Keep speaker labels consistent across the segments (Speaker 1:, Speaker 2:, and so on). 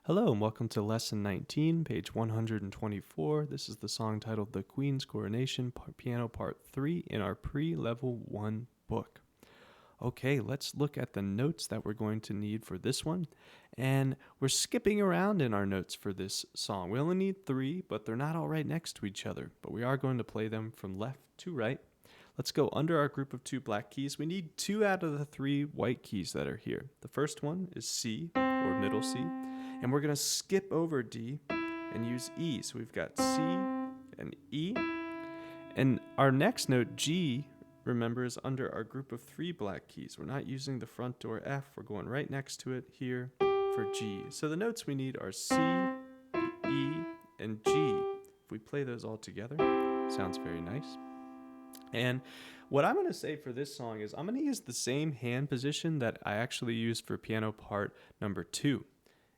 Speaker 1: Hello and welcome to Lesson 19, page 124. This is the song titled The Queen's Coronation, Piano Part 3 in our pre-level 1 book. Okay, let's look at the notes that we're going to need for this one. And we're skipping around in our notes for this song. We only need 3, but they're not all right next to each other. But we are going to play them from left to right. Let's go under our group of 2 black keys. We need 2 out of the 3 white keys that are here. The first one is C, or middle C. And we're going to skip over D and use E. So we've got C and E. And our next note, G, remember, is under our group of 3 black keys. We're not using the front door F. We're going right next to it here for G. So the notes we need are C, E, and G. If we play those all together, sounds very nice. And what I'm going to say for this song is I'm going to use the same hand position that I actually used for piano part number 2.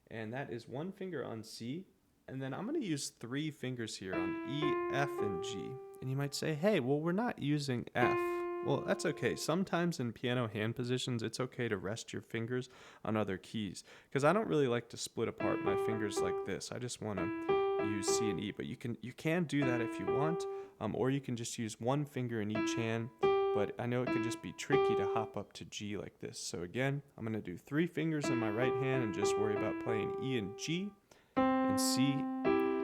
Speaker 1: And that is 1 finger on C, and then I'm going to use 3 fingers here on E, F, and G. And you might say, hey, well, we're not using F. Well, that's okay. Sometimes in piano hand positions, it's okay to rest your fingers on other keys, because I don't really like to split apart my fingers like this. I just want to use C and E, but you can do that if you want, or you can just use 1 finger in each hand. But I know it can just be tricky to hop up to G like this. So again, I'm going to do 3 fingers in my right hand and just worry about playing E and G and C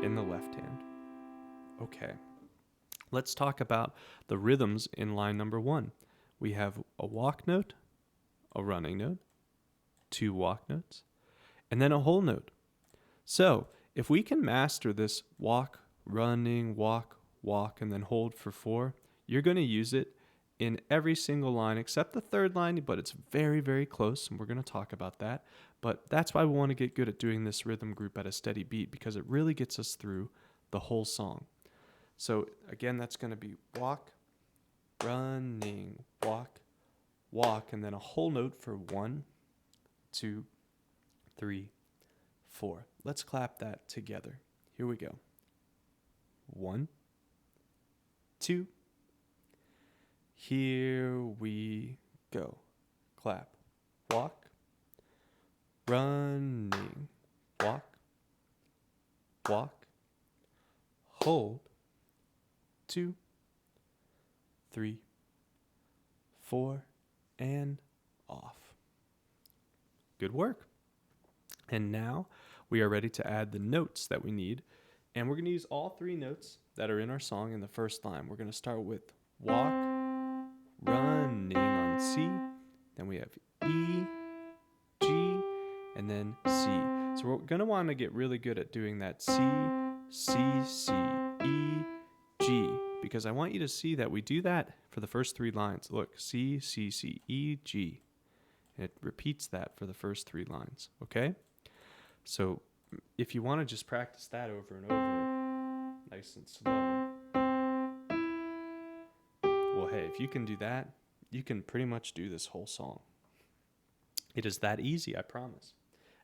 Speaker 1: in the left hand. Okay, let's talk about the rhythms in line number 1. We have a walk note, a running note, 2 walk notes, and then a whole note. So if we can master this walk, running, walk, and then hold for 4, you're going to use it in every single line except the 3rd line, but it's very, very close, and we're going to talk about that. But that's why we want to get good at doing this rhythm group at a steady beat, because it really gets us through the whole song. So again, that's going to be walk, running, walk, and then a whole note for 1, 2, 3, 4. Let's clap that together. Here we go. 1, 2, here we go. Clap. Walk. Running. Walk. Hold. 2, 3, 4, and off. Good work. And now we are ready to add the notes that we need. And we're going to use all 3 notes that are in our song in the first line. We're going to start with walk, running on C, then we have E, G, and then C. So we're going to want to get really good at doing that C, E, G, because I want you to see that we do that for the first 3 lines. Look, C, E, G. And it repeats that for the first 3 lines, okay? So if you want to just practice that over and over, nice and slow, well, hey, if you can do that, you can pretty much do this whole song. It is that easy, I promise.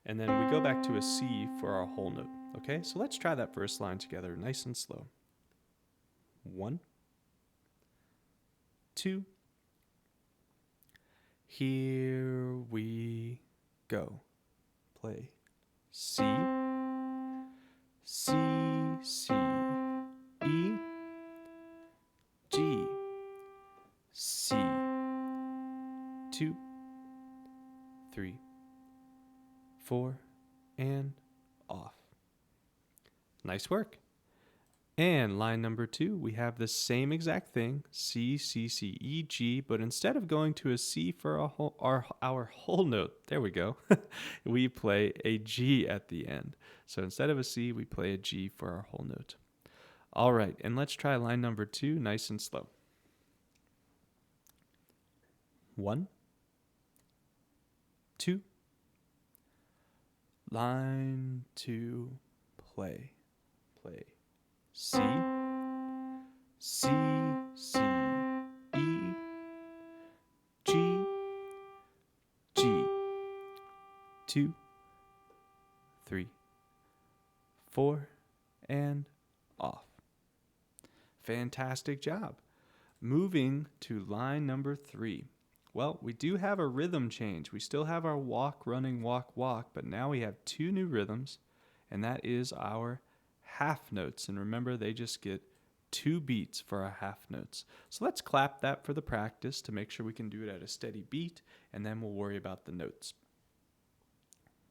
Speaker 1: And then we go back to a C for our whole note. Okay, so let's try that first line together, nice and slow. 1, 2, here we go. Play C, E, G, C, 2, 3, 4, and off. Nice work. And line number 2, we have the same exact thing, C, E, G, but instead of going to a C for our whole note, there we go, we play a G at the end. So instead of a C, we play a G for our whole note. All right, and let's try line number 2, nice and slow. 1, 2, line 2, play. C, E, G, 2, 3, 4, and off. Fantastic job. Moving to line number 3. Well, we do have a rhythm change. We still have our walk, running, walk, walk, but now we have two new rhythms, and that is our half notes. And remember, they just get 2 beats for our half notes. So let's clap that for the practice to make sure we can do it at a steady beat, and then we'll worry about the notes.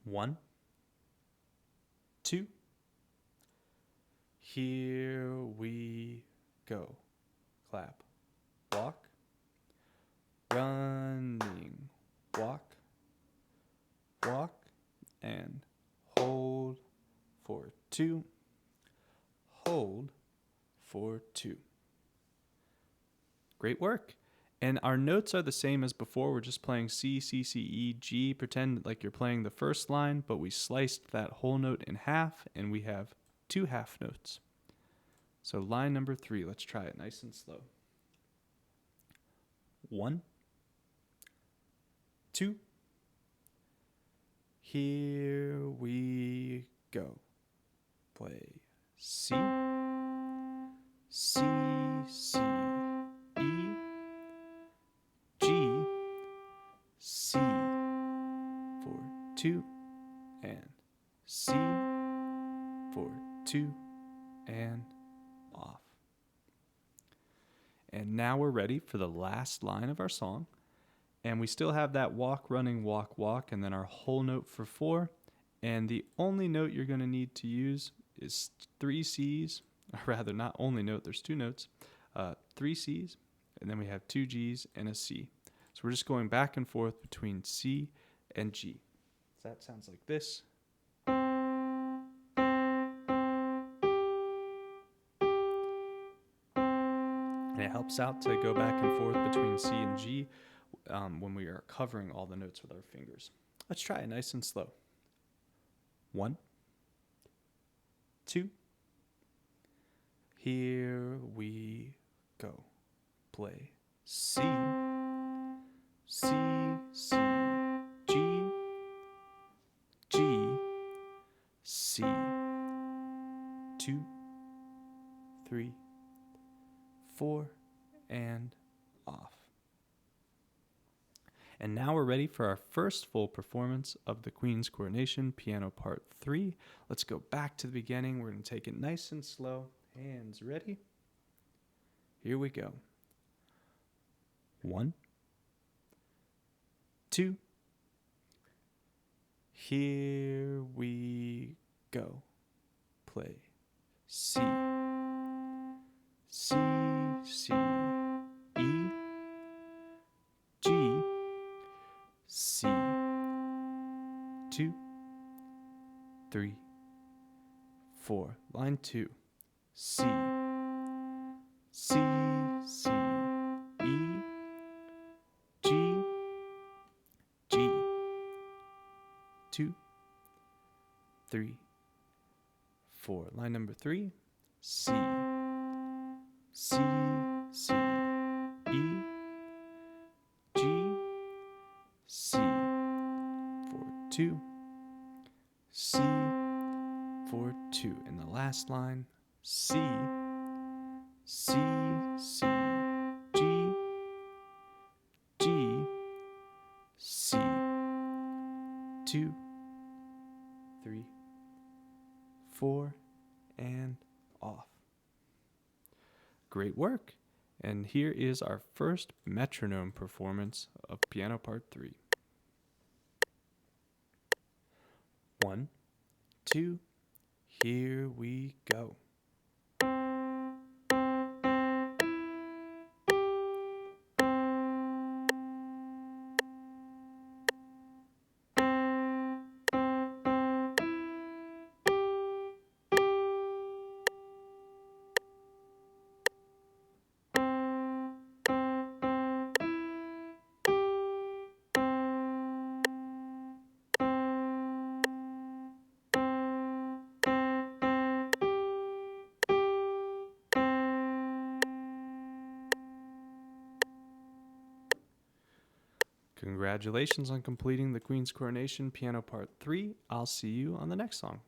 Speaker 1: 1, 2, here we go. Clap, walk, running, walk, walk, and hold for 2, hold for 2. Great work. And our notes are the same as before. We're just playing C, C, C, E, G. Pretend like you're playing the first line, but we sliced that whole note in half, and we have 2 half notes. So line number 3, let's try it nice and slow. 1, 2, here we go. Play C, C, C, E, G, C for 2, and C for 2, and off. And now we're ready for the last line of our song. And we still have that walk, running, walk, walk, and then our whole note for 4. And the only note you're going to need to use is 3 C's, or rather not only note, there's 2 notes, 3 C's, and then we have 2 G's and a C. So we're just going back and forth between C and G. So that sounds like this. And it helps out to go back and forth between C and G when we are covering all the notes with our fingers. Let's try it nice and slow. 1, 2, here we go. Play C, C, C, G, G, C, 2, 3, 4, and off. And now we're ready for our first full performance of the Queen's Coronation, Piano Part 3. Let's go back to the beginning. We're going to take it nice and slow. Hands ready. Here we go. 1, 2, here we go. Play C, C, C, E, G, C, 2, 3, 4. Line 2. C, C, C, E, G, G, 2, 3, 4. Line number 3. C, C, C, E, G, C for 2, C for 2. In the last line, C, C, C, G, G, C, 2, 3, 4, and off. Great work. And here is our first metronome performance of Piano Part 3. 1, 2, here we go. Congratulations on completing the Queen's Coronation Piano Part 3. I'll see you on the next song.